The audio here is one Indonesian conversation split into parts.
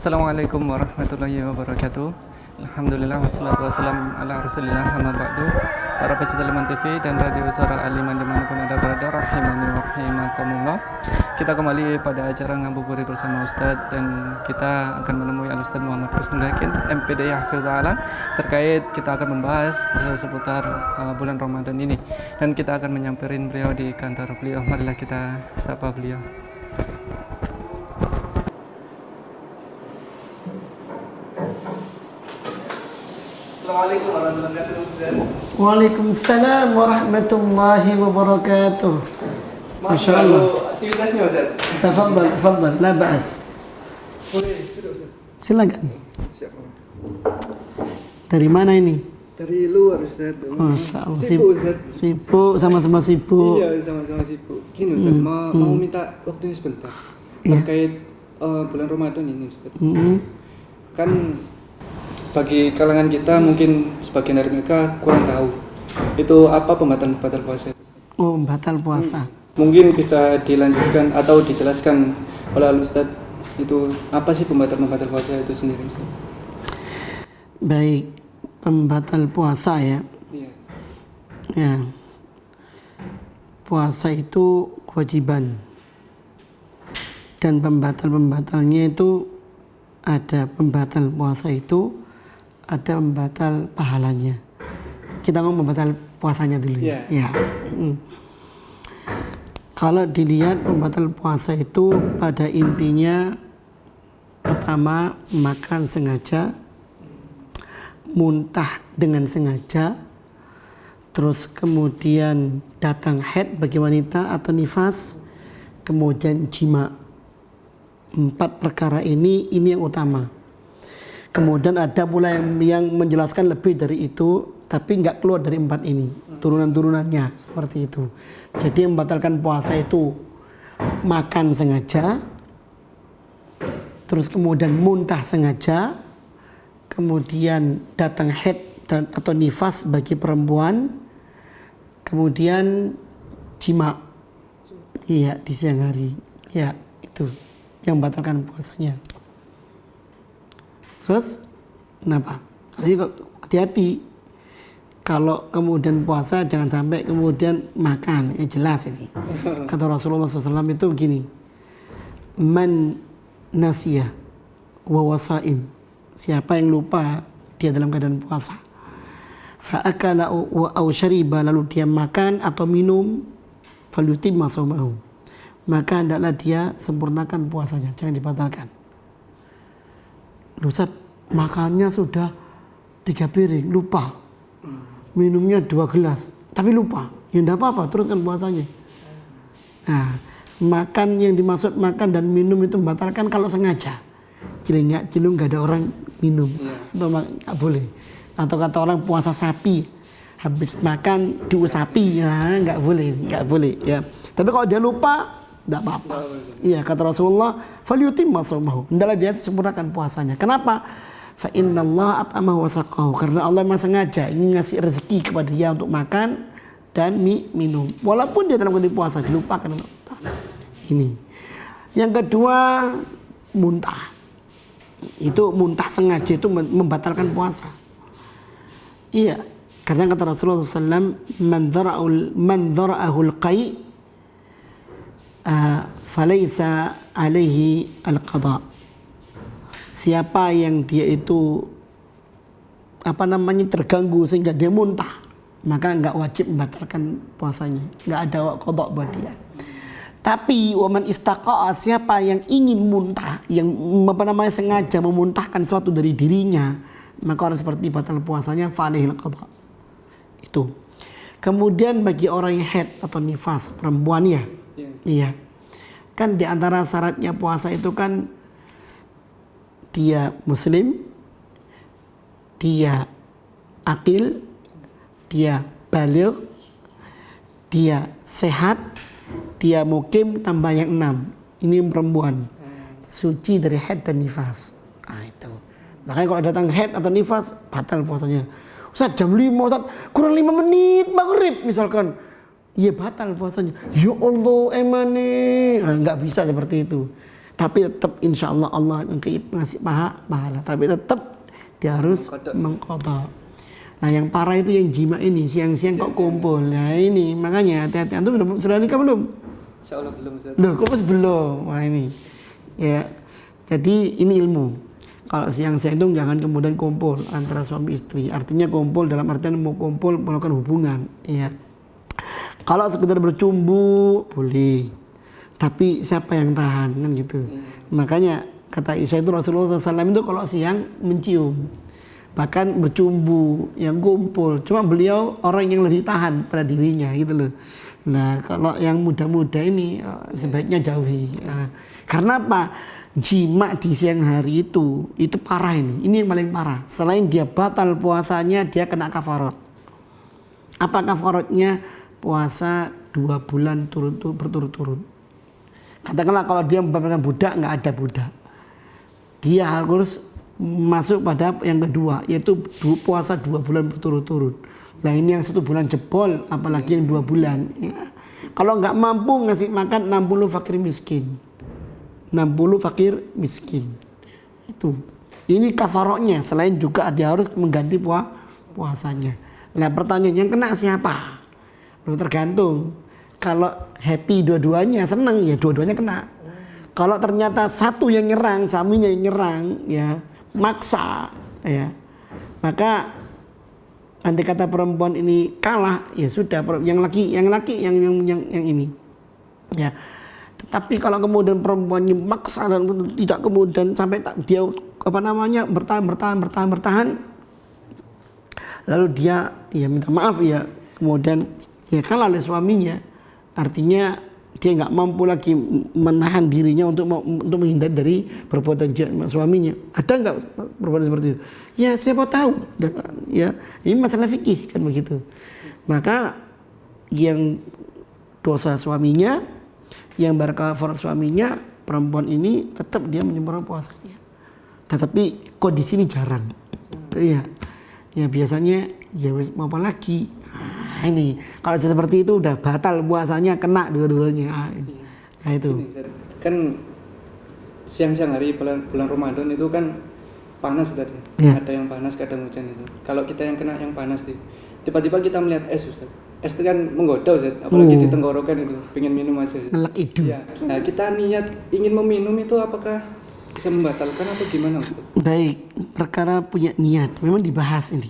Assalamualaikum warahmatullahi wabarakatuh. Alhamdulillah wassalatu wassalamu ala rasulillah amma ba'du. Para pecinta Leman TV dan Radio Suara Aliman dimanapun Anda berada, rahimani wa rahimakumullah. Kita kembali pada acara ngabuburit bersama Ustadz, dan kita akan menemui Al-Ustadz Muhammad Husnul Hakim MPD Hafizahullah, terkait kita akan membahas seputar bulan Ramadan ini, dan kita akan menyamperin beliau di kantor beliau. Marilah kita sapa beliau. Assalamualaikum warahmatullahi wabarakatuh. Waalaikumsalam warahmatullahi wabarakatuh. Masya Allah. Aktivitasnya Ustaz. Tafadhal, la ba'as. Boleh, sudah Ustaz. Silakan. Siap. Dari mana ini? Dari luar Ustaz. Masya Allah. Sibuk Ustaz. Sibuk, sama-sama sibuk. Iya, sama-sama sibuk. Gini Ustaz, mau minta waktunya sebentar. Iya. Terkait bulan Ramadan ini Ustaz. Kan bagi kalangan kita mungkin sebagian dari mereka kurang tahu itu apa pembatal puasa itu. Oh, batal puasa. Mungkin bisa dilanjutkan atau dijelaskan oleh Al-Ustadz, itu apa sih pembatal puasa itu sendiri Ustaz? Baik, pembatal puasa ya. Iya. Ya. Puasa itu kewajiban. Dan pembatalnya itu ada pembatal puasa itu, ada pembatal pahalanya. Kita ngomong pembatal puasanya dulu ya. Ya. Kalau dilihat pembatal puasa itu pada intinya pertama makan sengaja, muntah dengan sengaja, terus kemudian datang haid bagi wanita atau nifas, kemudian jima. 4 perkara ini yang utama. Kemudian ada pula yang menjelaskan lebih dari itu, tapi nggak keluar dari 4 ini, turunan-turunannya seperti itu. Jadi yang membatalkan puasa itu makan sengaja, terus kemudian muntah sengaja, kemudian datang haid atau nifas bagi perempuan, kemudian jima, iya di siang hari, ya itu yang membatalkan puasanya. Terus kenapa? Jadi hati-hati kalau kemudian puasa jangan sampai kemudian makan, ya jelas ini. Kata Rasulullah SAW itu begini, man nasiyah wa wasaim, siapa yang lupa dia dalam keadaan puasa, fa akala aw syariba, lalu dia makan atau minum, falyutimma shaumahu, maka hendaklah dia sempurnakan puasanya, jangan dibatalkan. Ustaz, makannya sudah 3 piring, lupa. Minumnya 2 gelas, tapi lupa. Ya enggak apa-apa, teruskan puasanya. Nah, makan yang dimaksud makan dan minum itu membatalkan kalau sengaja. Cilung enggak ada orang minum. Atau enggak boleh. Atau kata orang puasa sapi, habis makan diusapi, ya enggak boleh ya. Tapi kalau dia lupa, tidak apa-apa. Iya, kata Rasulullah, falyutimma shaumahu, hendaklah dia sempurnakan puasanya. Kenapa? Fa innallaha at'amahu wa saqahu, karena Allah memang sengaja ingin ngasih rezeki kepada dia untuk makan dan minum. Walaupun dia dalam kondisi puasa, dilupakan. Ini. Yang kedua, muntah. Itu muntah sengaja itu membatalkan puasa. Iya, karena kata Rasulullah SAW, man dhara'ahul qai' falaisa alaihi al-qada. Siapa yang dia itu terganggu sehingga dia muntah, maka enggak wajib membatalkan puasanya, enggak ada qada buat dia. Tapi waman istaqa'a, siapa yang ingin muntah, yang sengaja memuntahkan sesuatu dari dirinya, maka orang seperti batal puasanya, fa alaihi al-qada. Itu. Kemudian bagi orang yang haid atau nifas, perempuan ya. Iya. Kan di antara syaratnya puasa itu kan dia muslim, dia akil, dia baligh, dia sehat, dia mukim, tambah yang 6. Ini perempuan. Suci dari haid dan nifas. Nah itu. Makanya kalau datang haid atau nifas, batal puasanya. Ustaz, jam 5, Ustaz, kurang 5 menit maghrib misalkan. Iya batal puasanya. Ya Allah emane. Nah, nggak bisa seperti itu. Tapi tetap insya Allah Allah ngasih pahala. Tapi tetap dia harus mengqadha. Nah yang parah itu yang jima ini, siang-siang kok kumpul. Nah ini makanya hati-hati. Antum sudah nikah belum? Insya Allah belum, Ustaz. Loh, kok masih belum? Wah ini. Ya. Jadi ini ilmu. Kalau siang-siang itu jangan kemudian kumpul antara suami istri. Artinya kumpul dalam artian mau kumpul melakukan hubungan, ya. Kalau sekedar bercumbu boleh. Tapi siapa yang tahan kan gitu. Makanya kata Aisyah itu Rasulullah SAW itu kalau siang mencium. Bahkan bercumbu, yang kumpul. Cuma beliau orang yang lebih tahan pada dirinya gitu loh. Nah kalau yang muda-muda ini sebaiknya jauhi. Karena apa? Jima di siang hari itu parah ini. Ini yang paling parah. Selain dia batal puasanya, dia kena kafarat. Apa kafaratnya? Puasa 2 bulan berturut-turut. Katakanlah kalau dia membatalkan budak, nggak ada budak. Dia harus masuk pada yang kedua, yaitu puasa 2 bulan berturut-turut. Nah ini yang 1 bulan jebol, apalagi yang 2 bulan. Ya. Kalau nggak mampu ngasih makan 60 fakir miskin. 60 fakir miskin. Itu. Ini kafaroknya, selain juga dia harus mengganti puasanya. Nah pertanyaan yang kena siapa? Loh, tergantung. Kalau happy dua-duanya, senang ya dua-duanya kena. Kalau ternyata satu yang nyerang, suaminya yang nyerang, ya maksa, ya maka andai kata perempuan ini kalah, ya sudah yang laki yang ini, ya. Tetapi kalau kemudian perempuannya maksa dan tidak kemudian sampai dia bertahan, lalu dia ya minta maaf ya, kemudian ya kalah oleh suaminya, artinya dia nggak mampu lagi menahan dirinya untuk menghindar dari perbuatan suaminya. Ada nggak perbuatan seperti itu? Ya siapa tahu. Ya ini masalah fikih kan begitu. Maka yang dosa suaminya, yang berkafar suaminya, perempuan ini tetap dia menyempurnakan puasanya. Tetapi kondisi ini jarang. Iya. Ya biasanya ya mau apa lagi? Nah, ini kalau seperti itu udah batal puasanya, kena dua-duanya. Nah itu kan siang-siang hari bulan Ramadan itu kan panas tadi, ya. Ada yang panas, kadang hujan itu. Kalau kita yang kena yang panas tiba-tiba kita melihat es, Ustaz. Es itu kan menggoda, Ustaz. Apalagi di tenggorokan itu, pengen minum aja. Ngelak itu. Ya. Nah kita niat ingin meminum itu apakah bisa membatalkan atau gimana, Ustaz? Baik, perkara punya niat memang dibahas ini.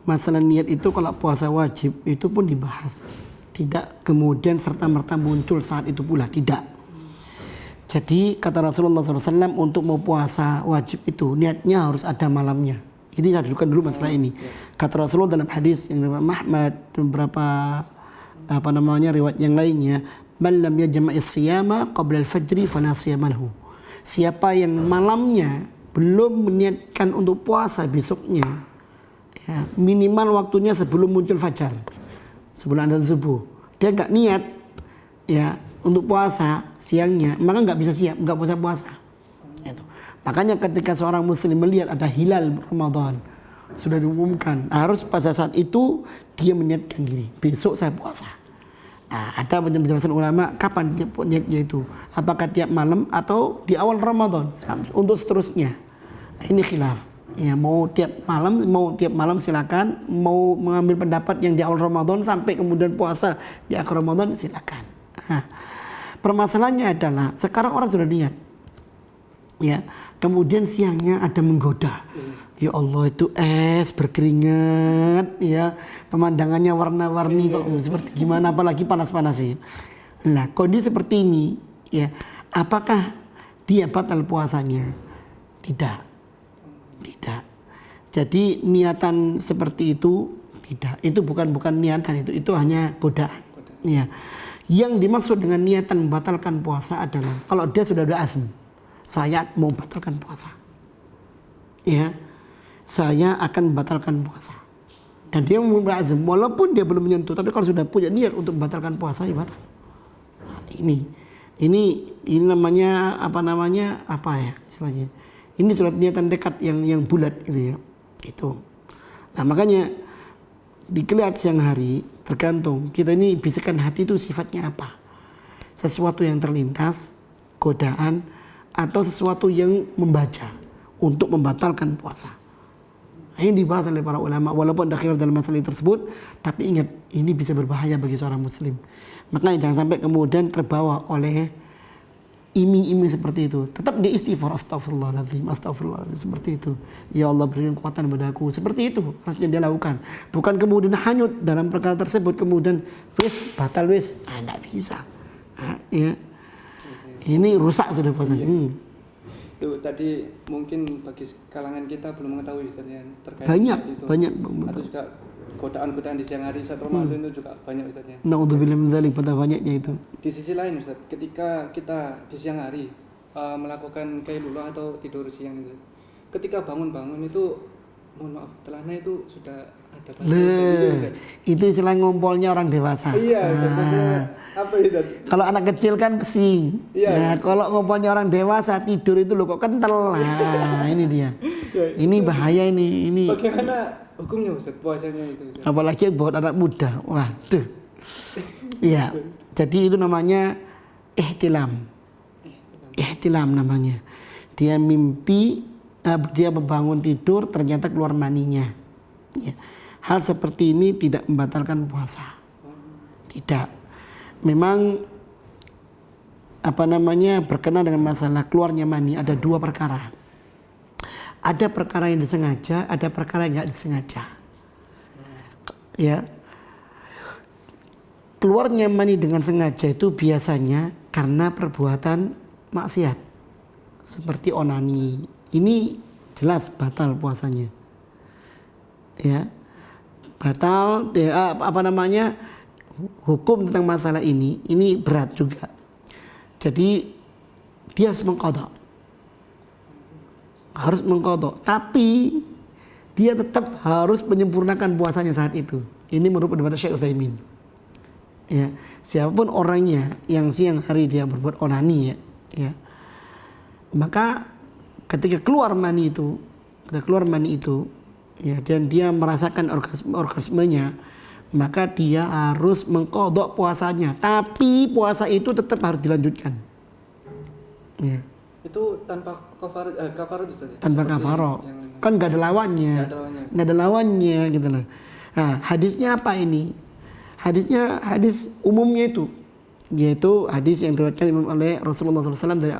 Masalah niat itu kalau puasa wajib itu pun dibahas. Tidak kemudian serta-merta muncul saat itu pula, tidak. Jadi kata Rasulullah SAW untuk mau puasa wajib itu niatnya harus ada malamnya. Ini saya dudukkan dulu masalah ini. Kata Rasulullah dalam hadis yang Imam Ahmad dan beberapa riwayat yang lainnya, man lam yajma'is siyama qabla al-fajri fala siyama lahu. Siapa yang malamnya belum meniatkan untuk puasa besoknya, ya, minimal waktunya sebelum muncul fajar, sebelum azan subuh, dia nggak niat ya untuk puasa siangnya, maka nggak bisa siap, nggak puasa. Itu. Makanya ketika seorang muslim melihat ada hilal Ramadan sudah diumumkan, harus pada saat itu dia meniatkan diri, besok saya puasa. Nah, ada penjelasan ulama kapan niatnya itu, apakah tiap malam atau di awal Ramadan untuk seterusnya. Nah, ini khilaf. Ya, mau tiap malam silakan, mau mengambil pendapat yang di awal Ramadan sampai kemudian puasa di akhir Ramadan silakan. Nah, permasalahannya adalah sekarang orang sudah niat, ya, kemudian siangnya ada menggoda. Ya Allah itu es berkeringat, ya pemandangannya warna-warni kok seperti gimana, apalagi panas-panas sih. Nah kondisi seperti ini, ya apakah dia batal puasanya? Tidak. Jadi niatan seperti itu tidak. Itu bukan niatan itu hanya godaan. Ya. Yang dimaksud dengan niatan membatalkan puasa adalah kalau dia sudah ada azm, saya mau batalkan puasa. Ya. Saya akan membatalkan puasa. Dan dia berazam walaupun dia belum menyentuh, tapi kalau sudah punya niat untuk membatalkan puasa ya batal. Ini namanya apa ya istilahnya? Ini surat niatan tekad yang bulat gitu ya. Itu. Nah, makanya dilihat siang hari tergantung kita ini bisikan hati itu sifatnya apa. sesuatu yang terlintas, godaan, atau sesuatu yang membaca untuk membatalkan puasa. Ini dibahas oleh para ulama, walaupun ada khilaf dalam masalah tersebut, tapi ingat, ini bisa berbahaya bagi seorang muslim. Makanya jangan sampai kemudian terbawa oleh iming-iming seperti itu. Tetap di istighfar, astagfirullahaladzim, astagfirullahaladzim, seperti itu. Ya Allah, berikan kekuatan padaku. Seperti itu harusnya dia lakukan. Bukan kemudian hanyut dalam perkara tersebut, kemudian wis batal wis, tidak bisa. Ya. Ini rusak sudah puasanya. Itu tadi mungkin bagi kalangan kita belum mengetahui Ustaz ya, terkait Banyak, itu. banyak. Atau juga godaan-godaan di siang hari saat Ramadan itu juga banyak Ustaz ya. Na'udzubillah min dzalik, betapa banyaknya itu. Di sisi lain Ustaz, ketika kita di siang hari melakukan kailullah atau tidur siang itu, ketika bangun-bangun itu, mohon maaf, telahnya itu sudah ada Itu istilah ngompolnya orang dewasa. Iya, apa itu? Kalau anak kecil kan pesing. Iya. Nah, kalau ngompolnya orang dewasa tidur itu loh kok kental. Nah, ini dia. Ini bahaya ini. Bagaimana hukumnya Ustaz puasanya itu Ustaz? Apalagi buat anak muda. Waduh. Iya. Jadi itu namanya ihtilam. Ihtilam namanya. Dia mimpi, dia membangun tidur ternyata keluar maninya. Ya. Hal seperti ini tidak membatalkan puasa. Tidak. Memang berkenaan dengan masalah keluarnya mani ada dua perkara. Ada perkara yang disengaja, ada perkara yang nggak disengaja. Ya. Keluarnya mani dengan sengaja itu biasanya karena perbuatan maksiat. Seperti onani. Ini jelas batal puasanya. Ya. Batal hukum tentang masalah ini berat juga. Jadi dia harus mengqadha. Tapi dia tetap harus menyempurnakan puasanya saat itu. Ini menurut pendapat Syekh Utsaimin. Ya, siapapun orangnya yang siang hari dia berbuat onani ya. Maka ketika keluar mani itu ya, dan dia merasakan orgasmenya, maka dia harus mengqadha puasanya. Tapi puasa itu tetap harus dilanjutkan. Ya. Itu tanpa kafarah itu saja. Tanpa kafarah. Kan nggak ada lawannya. Nggak ada lawannya gitu loh. Nah, hadisnya apa ini? Hadis umumnya itu, yaitu hadis yang diriwayatkan oleh Rasulullah SAW dari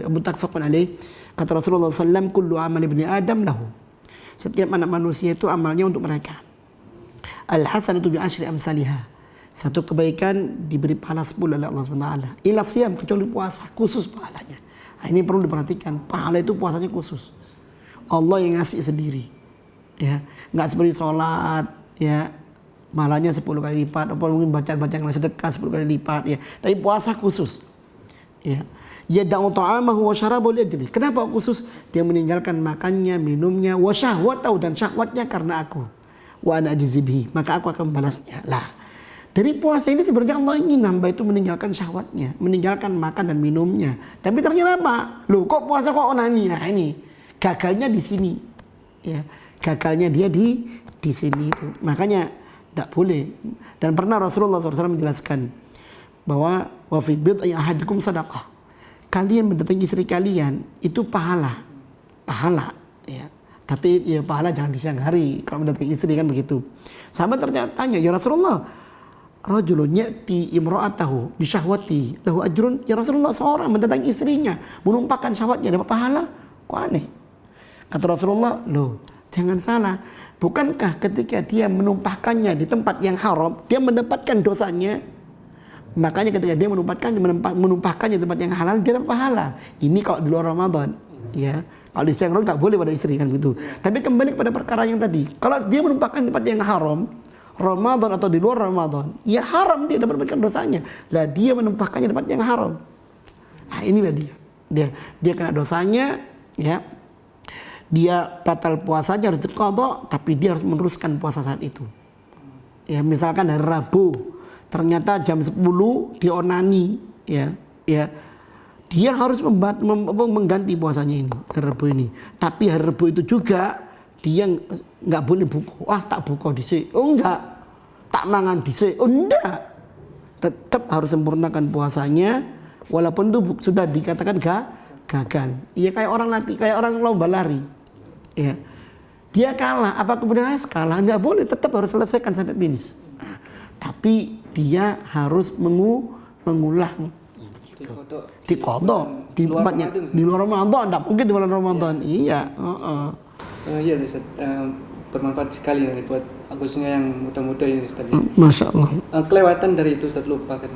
Abu Muttafaqun alaih. Kata Rasulullah SAW, kullu amal ibni Adam lahu. Setiap anak manusia itu amalnya untuk mereka. Al-hasanatu bi asyri amsalihah. Satu kebaikan diberi pahala 10 oleh Allah SWT. Ila siyam, kecuali puasa, khusus pahalanya. Nah, ini perlu diperhatikan. Pahala itu puasanya khusus. Allah yang ngasih sendiri. Ya, enggak seperti sholat, ya, pahalanya 10 kali lipat, atau mungkin bacaan sedekah 10 kali lipat, ya. Tapi puasa khusus. Ya. Yada'u ta'amahu wa syarabahu li'ajli. Kenapa khusus? Dia meninggalkan makannya, minumnya, wa syahwatahu, dan syahwatnya karena aku. Wa ana ajzi bihi, maka aku akan membalasnya. Lah, dari puasa ini sebenarnya Allah ingin hamba itu meninggalkan syahwatnya, meninggalkan makan dan minumnya. Tapi ternyata apa? Loh, kok puasa kok onani? Nah, ini gagalnya di sini. Ya, gagalnya dia di sini itu. Makanya tidak boleh. Dan pernah Rasulullah SAW menjelaskan bahwa wa fi bid'i ahadikum sadaqah. Kalian mendatangi istri kalian itu pahala, ya. Tapi ya pahala jangan di siang hari kalau mendatangi istri, kan begitu. Sahabat ternyata tanya, ya Rasulullah, rajulun ya'ti imra'atahu bi syahwati lahu ajrun. Ya Rasulullah, seorang mendatangi istrinya menumpahkan syahwatnya dapat pahala. Kok aneh? Kata Rasulullah, loh, jangan salah. Bukankah ketika dia menumpahkannya di tempat yang haram, dia mendapatkan dosanya? Makanya ketika dia menumpahkannya di tempat yang halal, dia dapat pahala. Ini kalau di luar Ramadan, ya. Kalau di siang hari nggak boleh pada istri, kan gitu. Tapi kembali kepada perkara yang tadi, kalau dia menumpahkan di tempat yang haram, Ramadan atau di luar Ramadan, ya haram, dia dapat dosanya. Lah dia menumpahkannya di tempat yang haram. Nah, inilah dia kena dosanya, ya. Dia batal puasanya, harus diqadha, tapi dia harus meneruskan puasa saat itu. Ya, misalkan hari Rabu, ternyata jam 10 dia onani, ya. Dia harus mengganti puasanya ini, hari Rabu ini. Tapi hari Rabu itu juga dia nggak boleh buka. Tak buka dhisik. Oh enggak. Tak mangan dhisik. Oh enggak. tetap harus sempurnakan puasanya walaupun itu sudah dikatakan gagal. Iya kayak orang latih, kayak orang lomba lari. Ya. Dia kalah, apa kemudian kalah? Enggak boleh, tetap harus selesaikan sampai finish. Tapi dia harus mengulang. Dikodok di tempatnya di luar Ramadan, enggak mungkin di bulan Ramadan. Iya, Iya Ustaz, bermanfaat sekali nih buat khususnya yang muda-muda ini Ustaz. Masya Allah. Kelewatan dari itu Ustaz, lupa kan.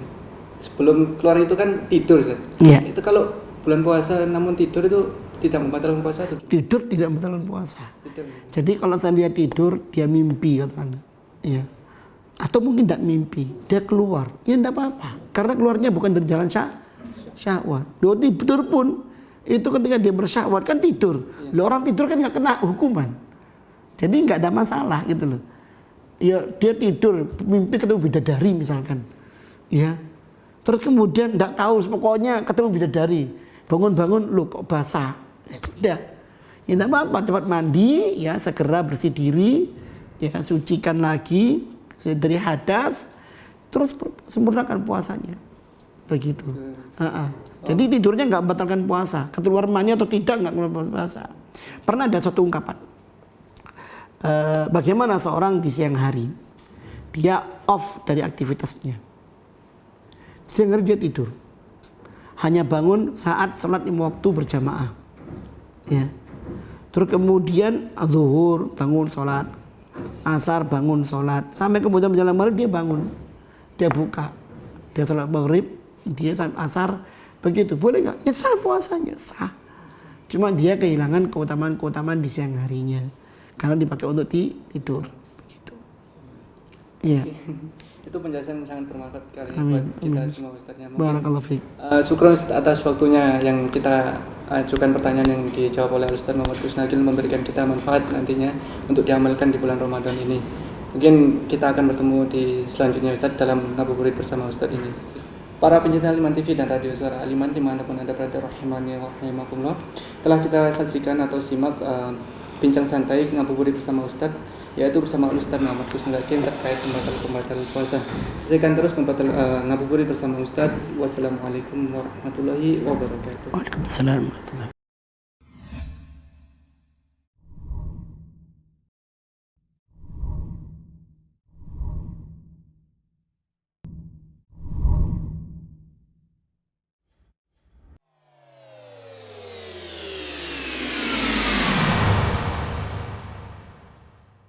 Sebelum keluar itu kan tidur Ustaz. Iya. Itu kalau bulan puasa namun tidur itu tidak membatalkan puasa itu. Tidur tidak membatalkan puasa. Tidur. Jadi kalau saya tidur, dia mimpi kata Anda. Iya. Atau mungkin tidak mimpi, dia keluar. Ya enggak apa-apa. Karena keluarnya bukan dari jalan syahwat. Dia tidur pun itu ketika dia bersyahwat kan tidur. Loh, orang tidur kan nggak kena hukuman. Jadi nggak ada masalah gitu loh. Ya dia tidur mimpi ketemu bidadari misalkan. Ya. Terus kemudian nggak tahu pokoknya ketemu bidadari. Bangun-bangun loh kok basah. Ya sudah. Ya enggak apa-apa, cepat mandi ya, segera bersih diri, ya sucikan lagi dari hadas, terus sempurnakan puasanya. Begitu. Jadi tidurnya nggak membatalkan puasa, keluar mani atau tidak nggak membatalkan puasa. Pernah ada suatu ungkapan, bagaimana seorang di siang hari dia off dari aktivitasnya, siang hari dia tidur, hanya bangun saat sholat lima waktu berjamaah, ya. Terus kemudian zuhur bangun sholat, asar bangun sholat, sampai kemudian menjelang maghrib dia bangun, dia buka, dia sholat maghrib, dia sampai asar, begitu boleh nggak? Ya sah puasanya, sah. Cuma dia kehilangan keutamaan di siang harinya karena dipakai untuk tidur, begitu. Iya. Itu penjelasan sangat bermanfaat sekali Amin. buat kita semua Ustaznya. Barakallahu fiik. Syukron atas waktunya yang kita ajukan pertanyaan yang dijawab oleh Ustaz Muhammad Kusnagil, memberikan kita manfaat nantinya untuk diamalkan di bulan Ramadan ini. Mungkin kita akan bertemu di selanjutnya Ustaz dalam ngabuburit bersama Ustaz ini. Para pencinta Aliman TV dan Radio Suara Aliman dimanapun Anda berada, rahimani wa rahimakumullah, telah kita saksikan atau simak bincang santai ngabuburit bersama Ustaz, yaitu bersama Ustaz Muhammad Kusnagil terkait pembatalan puasa. Saksikan terus ngabuburit bersama Ustaz. Wassalamualaikum warahmatullahi wabarakatuh. Waalaikumsalam warahmatullahi wabarakatuh.